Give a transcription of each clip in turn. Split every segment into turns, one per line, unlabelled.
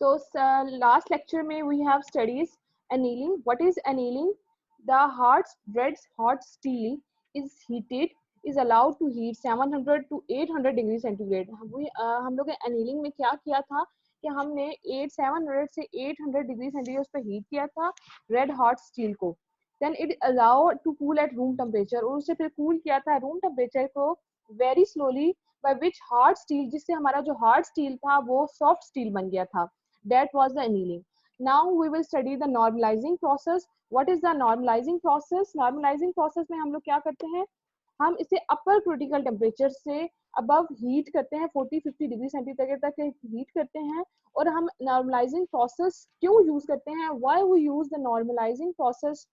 तो last lecture में we have studies annealing. What is annealing? The red hot steel is heated, is allowed to heat 700 to 800 degree centigrade. हम लोग annealing में क्या किया था कि हमने 700 से 800 डिग्री सेंटीग्रेड उस पर हीट किया था रेड हॉट स्टील को. Then it allow to cool at room temperature, और उसे फिर कूल किया था रूम टेम्परेचर को very slowly, by which hard steel, जिससे हमारा जो हार्ड स्टील था वो सॉफ्ट स्टील बन गया था. That was the annealing. Now we will study the normalizing process. What is the normalizing process? Normalizing process में हम लोग क्या करते हैं, हम इसे अपर क्रिटिकल टेम्परेचर से अबव हीट करते हैं, 40-50 डिग्री सेंटीग्रेड तक हीट करते हैं. और हम नॉर्मलाइजिंग प्रोसेस क्यों यूज करते हैं, why we use the normalising process,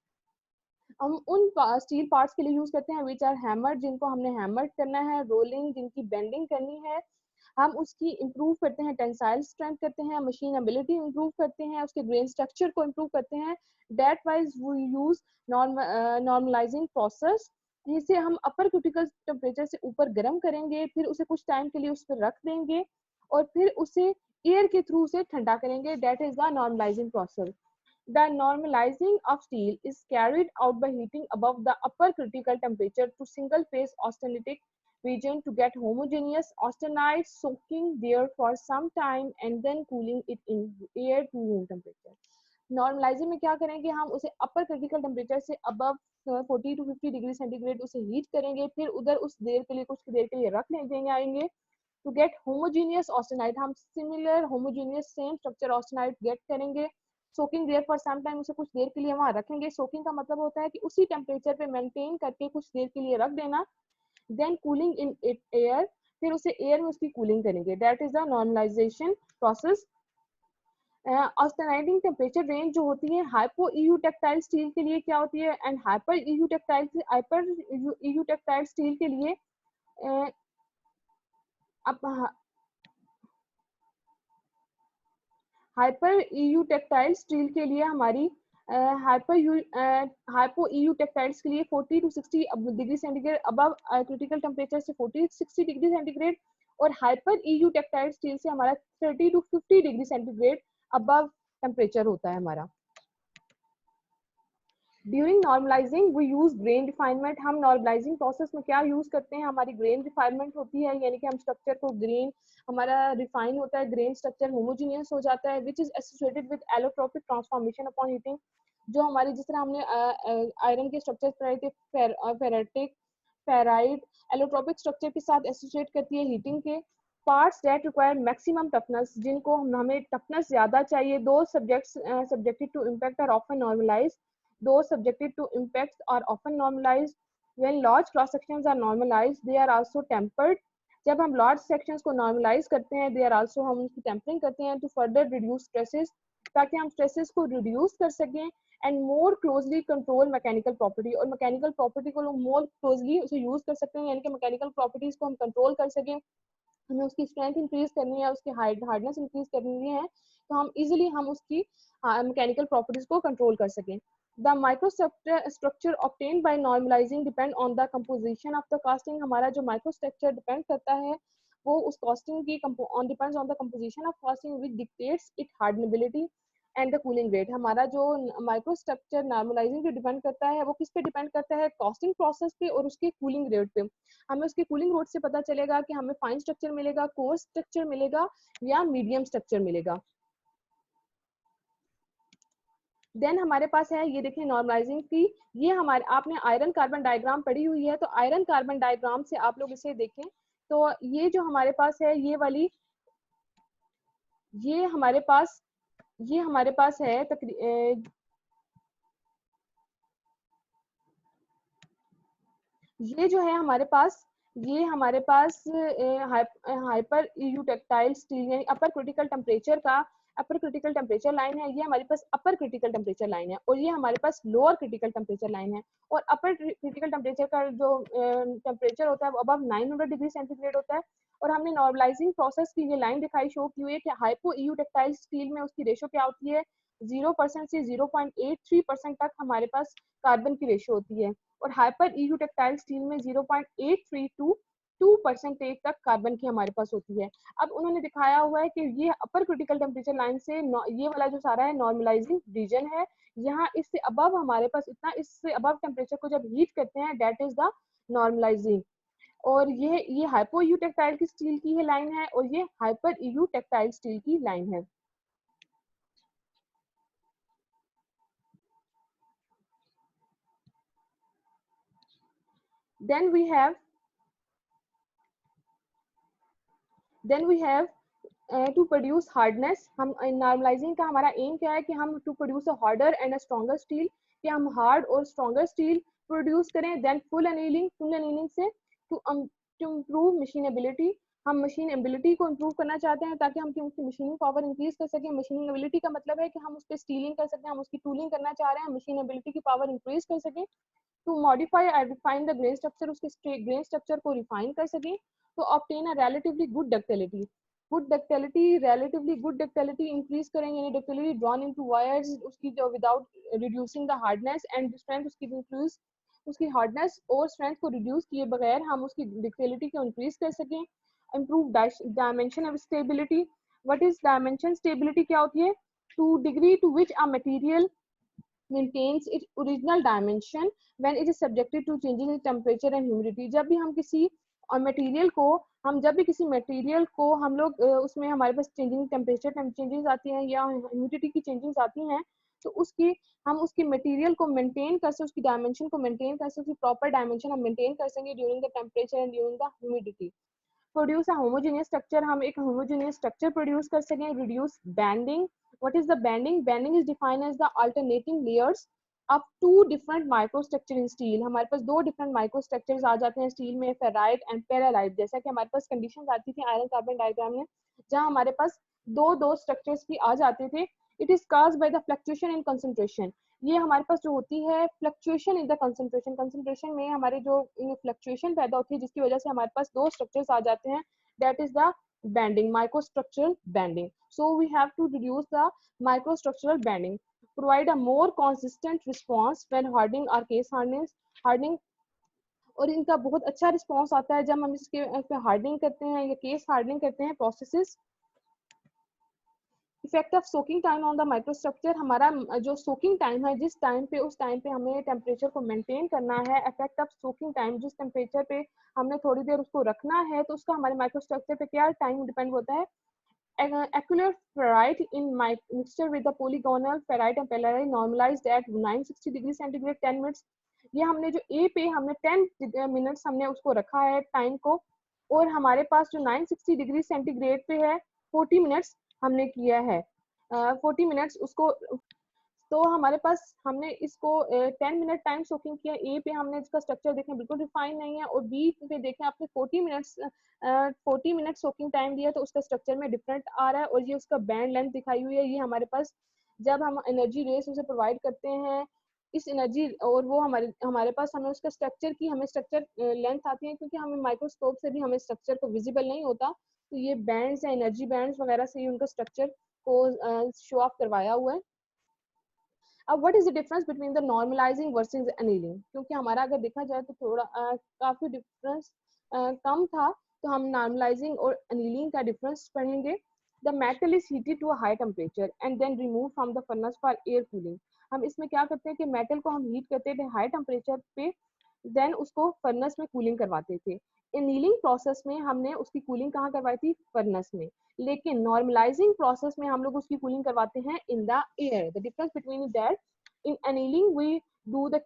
हम उन स्टील पार्ट्स के लिए यूज करते हैं विच आर हैमर, जिनको हमने हैमर करना है, रोलिंग जिनकी बेंडिंग करनी है, हम उसकी इम्प्रूव करते हैं, टेंसाइल स्ट्रेंथ करते हैं, मशीन एबिलिटी इम्प्रूव करते हैं, उसके ग्रेन स्ट्रक्चर को इम्प्रूव करते हैं. That wise we use normalising process. जिसे हम अपर क्रिटिकल टेम्परेचर से ऊपर गर्म करेंगे, फिर उसे कुछ टाइम के लिए उस पर रख देंगे और फिर उसे एयर के थ्रू से ठंडा करेंगे. That is the normalising process. The normalizing of steel is carried out by heating above the upper critical temperature to single phase austenitic region to get homogeneous austenite, soaking there for some time and then cooling it in air to room temperature. Normalising में क्या करेंगे, हम उसे अपर critical temperature से above 40 to 50 degree centigrade उसे heat करेंगे, फिर उधर उस देर के लिए कुछ देर के लिए रख देंगे आएंगे टू गेट होमोजीनियस ऑस्टेनाइट. हम similar homogeneous same structure austenite get करेंगे. Soaking there for some time, उसे कुछ देर के लिए वहां रखेंगे. सोकिंग का मतलब होता है कि उसी टेम्परेचर पे मेंटेन करके कुछ देर के लिए रख देना. Then cooling in it air, फिर उसे एयर में उसकी कूलिंग करेंगे. That is the normalization process. Austenitizing temperature range जो होती है हाइपो ईयू टेक्टाइल स्टील के लिए क्या होती है and hyper eutectoid steel के लिए हाइपर ईयू टेक्टाइल स्टील के लिए हमारी हाइपो ईयू टेक्टाइल्स के लिए 40 to 60 degree centigrade above critical temperature से 40-60 डिग्री सेंटीग्रेड, और हाइपर ईयू टेक्टाइल स्टील से हमारा 30 to 50 degree centigrade above temperature होता है हमारा. During normalising we use grain refinement. हम नॉर्मलाइजिंग प्रोसेस में क्या यूज करते हैं, हमारी ग्रेन रिफाइनमेंट होती है, यानी कि हम स्ट्रक्चर को ग्रेन हमारा रिफाइन होता है, ग्रेन स्ट्रक्चर होमोजीनियस हो जाता है, which is associated with allotropic transformation upon heating. जो हमारी जिस तरह हमने आयरन के स्ट्रक्चर पढ़े थे, फेरेटिक, फेराइट, एलोट्रोपिक स्ट्रक्चर के साथ एसोसिएट करती है हीटिंग के. Parts that require maximum toughness, जिनको हमें टफनेस ज्यादा चाहिए. दो subjects subjected to impact are often normalised. Those subjected to impacts are often normalized. When large cross sections are normalized, they are also tempered. जब हम large sections को normalize करते हैं, they are also हम उसकी tempering करते हैं to further reduce stresses, ताकि हम stresses को reduce कर सकें and more closely control mechanical property. और mechanical property को लोग more closely उसे use कर सकते हैं, यानी कि mechanical properties को हम control कर सकें. हमें उसकी स्ट्रेंथ इंक्रीज करनी है, उसकी हार्डनेस इंक्रीज करनी है, तो हम इजीली हम उसकी मैकेनिकल प्रॉपर्टीज को कंट्रोल कर सकें. The microstructure obtained by normalizing depend on the composition of the casting. हमारा जो microstructure depend करता है वो उस casting की depends on the composition of casting which dictates its hardenability and the cooling rate. हमारा जो microstructure normalizing पे डिपेंड करता है वो किस पे डिपेंड करता है, casting process पे और उसके cooling rate पे. हमें उसके कूलिंग रेट से पता चलेगा कि हमें फाइन स्ट्रक्चर मिलेगा, कोर्स स्ट्रक्चर मिलेगा या मीडियम स्ट्रक्चर मिलेगा. देन हमारे पास है, ये देखिए नॉर्मलाइजिंग की, ये हमारे आपने आयरन कार्बन डायग्राम पढ़ी हुई है, तो आयरन कार्बन डायग्राम से आप लोग इसे देखें तो ये जो हमारे पास है ये वाली, ये हमारे पास है ये जो है हमारे पास, ये हमारे पास हाइपर ईयू टेक्टाइल स्टील यानी अपर क्रिटिकल टेम्परेचर का अपर क्रिटिकल टेम्परेचर लाइन है. ये हमारे पास अपर क्रिटिकल टेम्परेचर लाइन है और ये हमारे पास लोअर क्रिटिकल टेम्परेचर लाइन है. और अपर क्रिटिकल टेम्परेचर का जो टेम्परेचर होता है वो अबव 900 डिग्री सेंटीग्रेड होता है. और हमने नॉर्मलाइजिंग प्रोसेस की ये लाइन दिखाई शो की हुई है कि हाइपो ईयू टेक्टाइल स्टील में उसकी रेशो क्या होती है, 0% से 0.83% तक हमारे पास कार्बन की रेशो होती है, और हाइपर ईयू टेक्टाइल स्टील में 0.832 2% तक कार्बन की हमारे पास होती है। अब उन्होंने दिखाया हुआ है कि ये अपर क्रिटिकल टेम्परेचर लाइन से ये वाला जो सारा है नॉर्मलाइजिंग रीजन है, यहाँ इससे अबव हमारे पास इतना, इससे अबव टेम्परेचर को जब हीट करते हैं दैट इज द नॉर्मलाइजिंग। और ये हाइपो यू टेक्टाइल की स्टील की है लाइन है, और ये हाइपर यू टेक्टाइल स्टील की लाइन है। then we have to produce hardness. हम नॉर्मलाइजिंग का हमारा एम क्या है कि हम to produce a harder and a stronger steel, कि हम हार्ड और स्ट्रॉन्गर स्टील प्रोड्यूस करें। देन फुल एनीलिंग से टू इम्प्रूव मशीनेबिलिटी, हम मशीन एबिलिटी को इम्प्रूव करना चाहते हैं ताकि हम उसकी मशीनिंग पावर इंक्रीज कर सकें। मशीनिंग एबिलिटी का मतलब है कि हम उस पर स्टीलिंग कर सकें, हम उसकी टूलिंग करना चाह रहे हैं, मशीन एबिलिटी की पावर इंक्रीज कर सकें। To modify and refine the grain structure, उसके ग्रेन स्ट्रक्चर को रिफाइन कर सकें। तो obtain a relatively good ductility increase करेंगे, यानी डक्टिलिटी ड्रॉन इनटू वायर्स उसकी जो without reducing the hardness and strength, उसकी इंक्रीज, उसकी हार्डनेस और स्ट्रेंथ को रिड्यूस किए बगैर हम उसकी डक्टिलिटी को इंक्रीज कर सकें। Improve dimension of stability. What is dimension stability, क्या होती है? To degree to which a material maintains its original dimension when it is subjected to changes in temperature and humidity। जब भी हम किसी मटेरियल को हम लोग उसमें हमारे पास चेंजिंग टेम्परेचर चेंजेस आती हैं या ह्यूमिडिटी की चेंजेस आती हैं, तो हम उसकी मटेरियल को मेंटेन कर सकते, उसकी डायमेंशन को मेंटेन कर सकते, प्रॉपर डायमेंशन हम मेंटेन कर सकेंगे during the temperature and during the humidity. Produce a homogeneous structure, हम एक होमोजेनियस स्ट्रक्चर प्रोड्यूस कर सकें। Reduce banding. What is the banding? Banding is defined as the alternating layers of two different microstructure in steel. हमारे पास दो different माइक्रोस्ट्रक्चर्स आ जाते हैं steel में, फेराइट एंड पेरालाइट। जैसा कि हमारे पास कंडीशंस आती थी आयरन कार्बन डायग्राम में, जहां हमारे पास दो दो स्ट्रक्चर्स भी आ जाते थे। It is caused by the fluctuation in concentration. ये हमारे पास जो होती है फ्लक्चुएशन इन द कंसंट्रेशन में हमारे जो फ्लक्चुएशन पैदा होती है, जिसकी वजह से हमारे पास दो स्ट्रक्चर्स आ जाते हैं, that is the banding, microstructural banding. So we have to reduce the microstructural banding, provide a more consistent response when hardening or case hardening। और इनका बहुत अच्छा रिस्पॉन्स आता है जब हम इसके हार्डनिंग करते हैं या केस हार्डनिंग करते हैं processes. Effect of soaking time on the microstructure, हमारा जो सोकिंग टाइम है, जिस टाइम पे उस टाइम पे हमें टेम्परेचर को मेंटेन करना है। इफेक्ट ऑफ सोकिंग टाइम, जिस टेम्परेचर पे हमने थोड़ी देर उसको रखना है, तो उसका हमारे माइक्रोस्ट्रक्चर पे क्या टाइम डिपेंड होता है। Acular ferrite in mixture with the polygonal ferrite and pellite normalized at 960 degree centigrade 10 minutes. ये हमने जो ए पे हमने 10 मिनट्स हमने उसको रखा है टाइम को, और हमारे पास जो 960 डिग्री सेंटीग्रेड पे है 40 मिनट्स हमने किया है, 40 मिनट्स उसको। तो हमारे पास हमने इसको 10 मिनट टाइम सोकिंग किया। ए पे हमने इसका स्ट्रक्चर देखें बिल्कुल रिफाइन नहीं है, और बी पे देखें आपने 40 मिनट सोकिंग टाइम दिया, तो उसका स्ट्रक्चर में डिफरेंट आ रहा है। और ये उसका बैंड लेंथ दिखाई हुई है, ये हमारे पास जब हम एनर्जी रेस उसे प्रोवाइड करते हैं इस एनर्जी, और वो हमारे पास हमें उसका स्ट्रक्चर की हमें स्ट्रक्चर लेंथ आती है, क्योंकि हमें माइक्रोस्कोप से भी हमें स्ट्रक्चर को विजिबल नहीं होता, तो ये बैंड्स या एनर्जी बैंड्स वगैरह से ही उनका स्ट्रक्चर को शो ऑफ करवाया हुआ है। अब what is the difference between the normalising versus annealing, क्योंकि हमारा अगर देखा जाए तो थोड़ा काफी डिफरेंस कम था, तो हम नॉर्मलाइजिंग और एनीलिंग का डिफरेंस पढ़ेंगे। The metal is heated to a high temperature and then remove from the furnace for air cooling. हम इसमें क्या करते हैं कि मेटल को हम हीट करते थे हाई टेम्परेचर पे, देन उसको फर्नेस में कूलिंग करवाते थे। एनीलिंग प्रोसेस में हमने उसकी कूलिंग कहाँ करवाई थी? फर्नेस में। लेकिन नॉर्मलाइजिंग प्रोसेस में हम लोग उसकी कूलिंग करवाते हैं in the air. The difference between that, in annealing we do the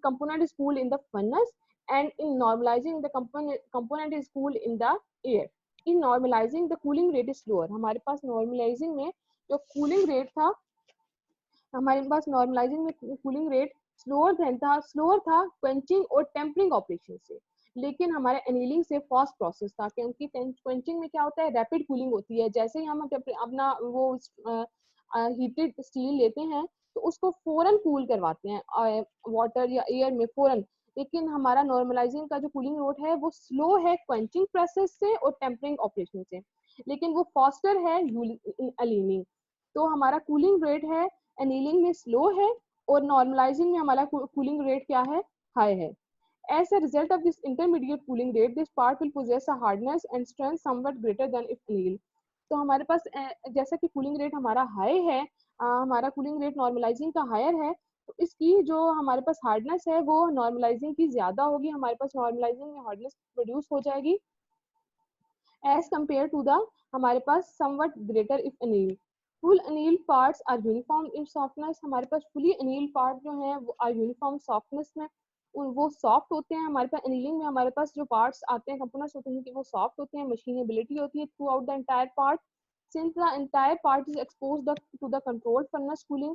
component is cooled in the furnace, and in normalizing the component is cooled in the air. In normalizing the cooling rate is slower। हमारे पास normalizing में जो cooling rate था, हमारे पास normalizing में cooling rate slower था quenching और tampering operation से, लेकिन हमारे एनीलिंग से फास्ट प्रोसेस था, क्योंकि क्वेंचिंग में क्या होता है? रैपिड कूलिंग होती है। जैसे ही हम अपना वो हीटेड स्टील लेते हैं तो उसको फौरन कूल करवाते हैं वाटर या एयर में फौरन। लेकिन हमारा नॉर्मलाइजिंग का जो कूलिंग रेट है वो स्लो है क्वेंचिंग प्रोसेस से और टेम्परिंग ऑपरेशन से, लेकिन वो फास्टर है एनीलिंग। तो हमारा कूलिंग रेट है एनीलिंग में स्लो है, और नॉर्मलाइजिंग में हमारा कूलिंग रेट क्या है? हाई है। As a result of this intermediate cooling rate, this part will possess a hardness and strength somewhat greater than if annealed. तो हमारे पास जैसा कि कूलिंग रेट हमारा हाई है, हमारा कूलिंग रेट नॉर्मलाइजिंग का हायर है, तो इसकी जो हमारे पास हार्डनेस है वो नॉर्मलाइजिंग की ज्यादा होगी, हमारे पास नॉर्मलाइजिंग में हार्डनेस प्रोड्यूस हो जाएगी एज कम्पेयर टू द हमारे पास somewhat greater if anneal. Full anneal parts are uniform in softness. हमारे पास फुली अनील पार्ट जो है वो आर यूनिफॉर्म सॉफ्टनेस में, वो सॉफ्ट होते हैं. हमारे पास अनीलिंग में हमारे पास जो पार्ट्स आते हैं, कंपोनेंट्स होते हैं कि वो सॉफ्ट होते हैं, मशीनेबिलिटी होती है through out the entire part. Since the entire part is exposed to the controlled furnace cooling,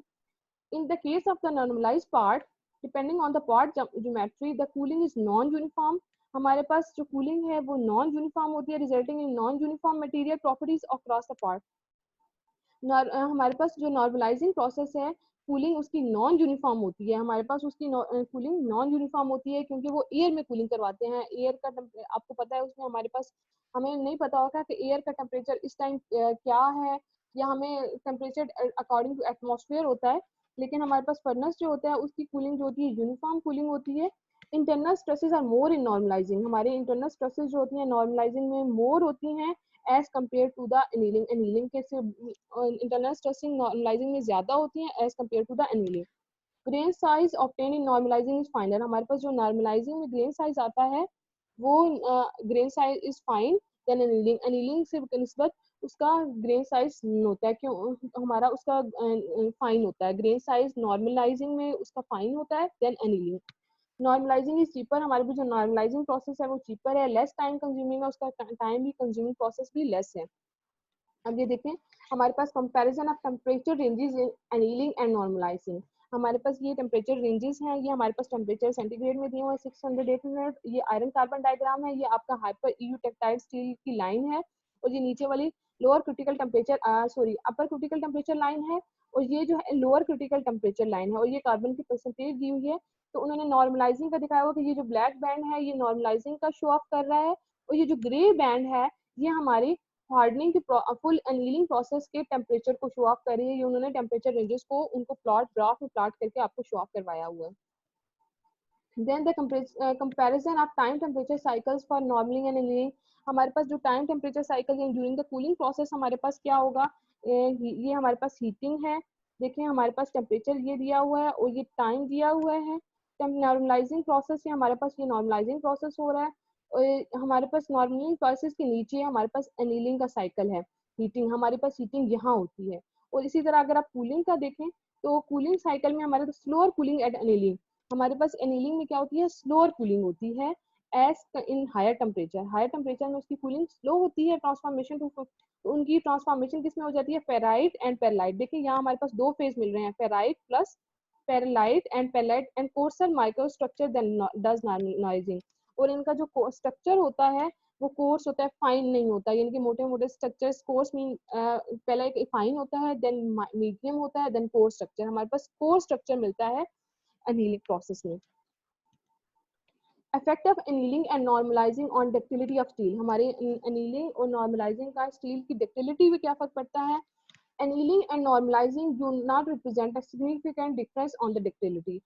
in the case of the normalized part, depending on the part geometry, the cooling is non-uniform. हमारे पास जो cooling है वो non uniform होती है, resulting in non uniform material properties across the part. हमारे पास जो नॉर्मलाइजिंग प्रोसेस है, कूलिंग उसकी नॉन यूनिफॉर्म होती है. हमारे पास उसकी कूलिंग नॉन यूनिफॉर्म होती है क्योंकि वो एयर में कूलिंग करवाते हैं. एयर का आपको पता है उसमें हमारे पास, हमें नहीं पता होगा कि एयर का टेम्परेचर इस टाइम क्या है, या हमें टेम्परेचर अकॉर्डिंग टू एटमॉस्फेयर होता है. लेकिन हमारे पास फर्नेस जो होता है उसकी कूलिंग जो होती है यूनिफॉर्म कूलिंग होती है. Internal stresses are more in normalising. हमारे इंटरनल स्ट्रेसेस जो होती हैं नॉर्मलाइजिंग में मोर होती हैं as compare to the annealing. Annealing के से इंटरनल स्ट्रेसिंग नॉर्मलाइजिंग में ज्यादा होती हैं as compare to the annealing. Grain size obtain in normalising is finer. हमारे पास जो नॉर्मलाइजिंग में ग्रेन साइज आता है वो grain size is fine than annealing. Annealing से निस्बत उसका ग्रेन साइज होता है, क्यों हमारा उसका फाइन होता है. ग्रेन साइज नॉर्मलाइजिंग में उसका फाइन होता है than annealing. Normalising is cheaper. हमारे पास जो नॉर्मलाइजिंग प्रोसेस है वो चीपर है, लेस टाइम कंज्यूमिंग है, उसका टाइम भी कंज्यूमिंग प्रोसेस भी लेस है. अब ये देखें हमारे पास comparison of temperature ranges in annealing and normalizing. हमारे पास ये टेम्परेचर रेंजेस हैं, ये हमारे पास टेम्परेचर सेंटीग्रेड में दिए हुए 600 800. ये आयरन कार्बन डायग्राम है, ये आपका हाइपर ईयू टेक्टाइल स्टील की लाइन है, और ये नीचे वाली लोअर क्रिटिकल टेम्परेचर अपर क्रिटिकल टेम्परेचर लाइन है, और ये जो है लोअर क्रिटिकल टेम्परेचर लाइन है, और ये कार्बन की परसेंटेज दी हुई है. तो उन्होंने नॉर्मलाइजिंग का दिखाया हुआ कि ये जो ब्लैक बैंड है ये नॉर्मलाइजिंग का शो ऑफ कर रहा है, और ये जो ग्रे बैंड है ये हमारी हार्डनिंग की फुल एनीलिंग प्रोसेस के टेम्परेचर को शो ऑफ कर रही है. ये उन्होंने टेम्परेचर रेंजेस को उनको प्लॉट ग्राफ में प्लॉट करके आपको शो ऑफ करवाया हुआ है. Then the comparison of time temperature cycles for normaling and annealing. हमारे पास जो टाइम टेम्परेचर साइकिल है ड्यूरिंग द कूलिंग प्रोसेस हमारे पास क्या होगा, ये हमारे पास हीटिंग है. देखिए हमारे पास टेम्परेचर ये दिया हुआ है और ये टाइम दिया हुआ है. नॉर्मलाइजिंग प्रोसेस है, हमारे पास ये नॉर्मलाइजिंग प्रोसेस हो रहा है, और हमारे पास नॉर्मलिंग प्रोसेस के नीचे हमारे पास एनीलिंग का साइकिल है. हीटिंग हमारे पास हीटिंग यहाँ होती है. और इसी तरह अगर आप कूलिंग का देखें तो कूलिंग साइकिल में हमारे पास स्लोअर कूलिंग एट एनीलिंग. हमारे पास एनीलिंग में क्या होती है, स्लोअर कूलिंग होती है as in higher temperature. Higher temperature में उसकी कूलिंग स्लो होती है. ट्रांसफॉर्मेशन टू उनकी ट्रांसफॉर्मेशन किस में हो जाती है, फेराइट एंड पेरलाइट. देखिए यहाँ हमारे पास दो फेज मिल रहे हैं, ferrite plus pearlite and coarser microstructure then does noising. और इनका जो स्ट्रक्चर होता है वो कोर्स होता है, फाइन नहीं होता. यानी कि मोटे मोटे स्ट्रक्चर्स कोर्स मीन पहले एक फाइन होता है, देन मीडियम होता है, देन कोर्स स्ट्रक्चर. हमारे पास कोर्स स्ट्रक्चर मिलता है एनीलिंग प्रोसेस में. Effect of annealing and normalising on ductility of steel. हमारे एनीलिंग और नॉर्मलाइजिंग का स्टील की डक्टिलिटी में क्या फर्क पड़ता है. Annealing and normalising do not represent a significant difference on the ductility.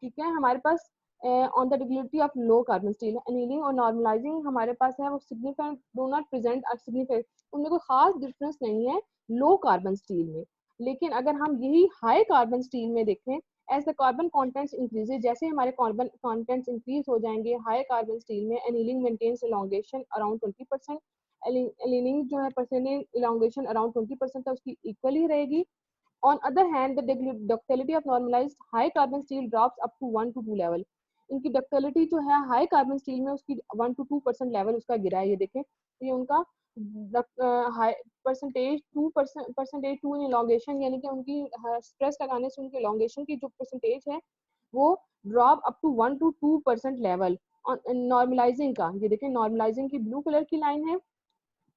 ठीक है, हमारे pass on the ductility of low carbon steel. Annealing और नॉर्मलाइजिंग हमारे पास है वो significant do not present a significant, उनमें कोई खास डिफरेंस नहीं है लो कार्बन स्टील में. लेकिन अगर हम यही हाई कार्बन स्टील में देखें, as the carbon contents increases, जैसे हमारे कार्बन कॉन्टेंट्स इंक्रीज हो जाएंगे हाई कार्बन स्टील में, annealing maintains elongation around 20%. Annealing जो है परसेंटेज इलॉन्गेशन अराउंड 20% है, उसकी इक्वल ही रहेगी. On other hand, the ductility of normalized high carbon steel drops up to 1 to 2 level. इनकी डक्टिलिटी जो है हाई कार्बन स्टील में उसकी 1 to 2% लेवल उसका गिरा है. ये देखें ये उनका हाई परसेंटेज 2% इन इलॉन्गेशन, यानी कि उनकी स्ट्रेस लगाने से उनकी इलॉन्गेशन की जो परसेंटेज है वो drop up to 1 to 2% level. Normalising का ये देखें, नॉर्मलाइजिंग की ब्लू कलर की लाइन है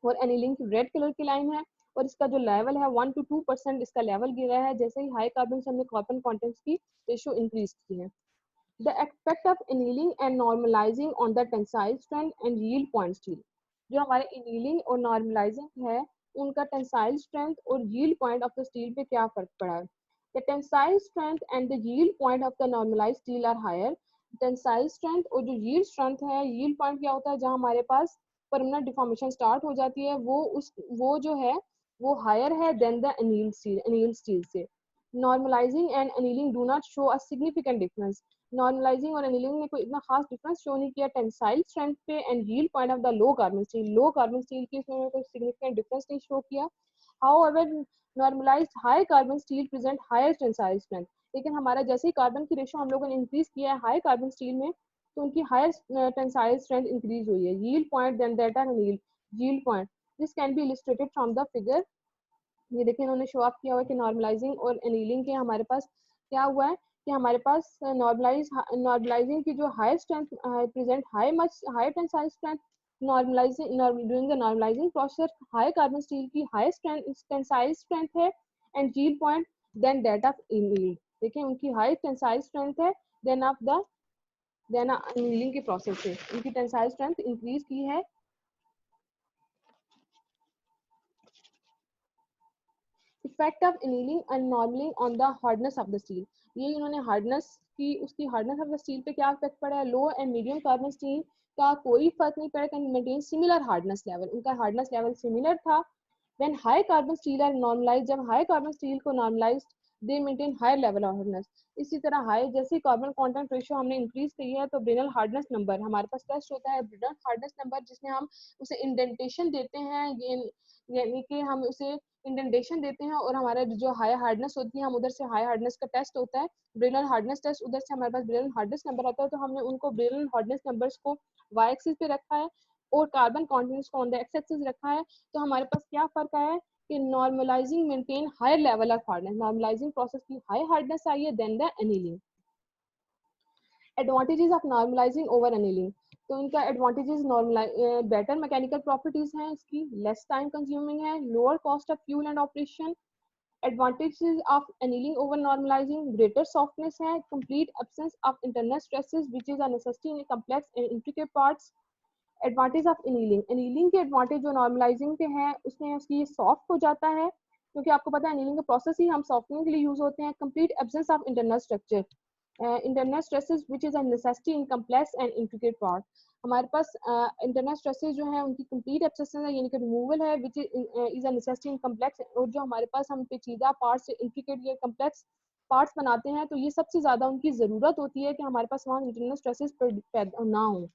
और एनीलिंग की रेड कलर की लाइन है, और इसका जो लेवल है 1 to 2% इसका लेवल गिरा है जैसे ही हाई कार्बन से हमने कार्बन कॉन्टेंट्स की रेशियो इंक्रीज की है. The effect of annealing and normalizing on the tensile strength and yield point steel. जो हमारे annealing और normalizing है उनका tensile strength और yield point of the steel पे क्या फर्क पड़ा है. The tensile strength and the yield point of the normalized steel are higher. Tensile strength और जो यील्ड स्ट्रेंथ है, यील्ड पॉइंट क्या होता है, जहां हमारे पास परमानेंट डिफॉर्मेशन स्टार्ट हो जाती है, वो जो है वो हायर है देन द अनील स्टील से। Normalising and annealing do not show a significant difference. Normalising और अनीलिंग ने कोई इतना खास डिफरेंस शो नहीं किया टेंसाइल स्ट्रेंथ पे and yield point of the low carbon steel. Low carbon steel की इसमें कोई सिग्निफिकेंट डिफरेंस नहीं शो किया। However normalised high carbon steel present higher tensile strength. लेकिन हमारा जैसे ही कार्बन की रेशो हम लोगों ने इंक्रीज किया है हाई कार्बन स्टील में, तो उनकी हायर टेंसाइल स्ट्रेंथ इंक्रीज हुई है। Yield point then that are anneal yield point, this can be illustrated from the figure. ये देखिए इन्होंने शो ऑफ किया हुआ है कि नॉर्मलाइजिंग और एनीलिंग के हमारे पास क्या हुआ है कि हमारे पास नॉर्मलाइजिंग की जो high strength present high tensile strength, normalizing during the normalising process high carbon steel की हाई टेंसाइल स्ट्रेंथ है and yield point then that of annealing. देखिए उनकी हाई टेंसाइल स्ट्रेंथ है then of the then annealing के process से उनकी tensile strength increase की है। Effect of annealing and normaling on the hardness of the steel. ये इन्होंने हार्डनेस की उसकी हार्डनेस ऑफ द स्टील पे क्या इफेक्ट पड़ा है। Low and medium carbon steel का कोई फर्क नहीं पड़ा, can maintain similar hardness level, उनका हार्डनेस लेवल सिमिलर था। When high carbon steel are normalise, जब हाई कार्बन स्टील को normalise they maintain higher level of hardness. इसी तरह हाई जैसे कार्बन कंटेंट रेशियो हमने इंक्रीज की है तो ब्रिनल हार्डनेस नंबर हमारे पास टेस्ट होता है, ब्रिनल हार्डनेस नंबर जिसमें हम उसे इंडेंटेशन देते हैं, यानी कि हम उसे इंडेंटेशन देते हैं और हमारा जो हाई हार्डनेस होती है हम उधर से हाई हार्डनेस का टेस्ट होता है, ब्रिनल हार्डनेस टेस्ट, उधर से हमारे पास ब्रिनल हार्डनेस नंबर आता है। तो हमने उनको ब्रिनल हार्डनेस नंबर्स को वाई एक्सिस पे रखा है और कार्बन कॉन्टेंट्स को ऑन द एक्स एक्सिस रखा है। तो हमारे पास क्या फर्क आया है कि normalising maintain higher level of hardness, normalising process की हाई हार्डनेस आई है then the annealing. Advantages of normalising over annealing, तो इनका एडवांटेजेस बेटर मैकेनिकल प्रॉपर्टीज हैं इसकी, लेस टाइम कंज्यूमिंग है, lower cost of fuel and operation. Advantages of annealing over normalizing, greater softness है, complete absence of internal stresses which is a necessity in complex and intricate parts. Advantage of annealing, annealing के advantage जो normalizing पे हैं उसमें उसकी soft हो जाता है, क्योंकि आपको पता है annealing का process ही हम softening के लिए यूज होते हैं। complete absence of internal structure, internal stresses which is a necessity in complex and intricate part। हमारे पास इंटरनल स्ट्रेसेस जो है उनकी कंप्लीट एब्सेंस है, यानी कि रिमूवल है which is a necessity in complex. और जो हमारे पास हम पेचीदा पार्ट्स इंट्रिकेट या कम्प्लेक्स पार्ट्स बनाते हैं तो ये सबसे ज़्यादा उनकी ज़रूरत होती है कि हमारे पास वहाँ इंटरनल स्ट्रेसेस पैदा ना हो।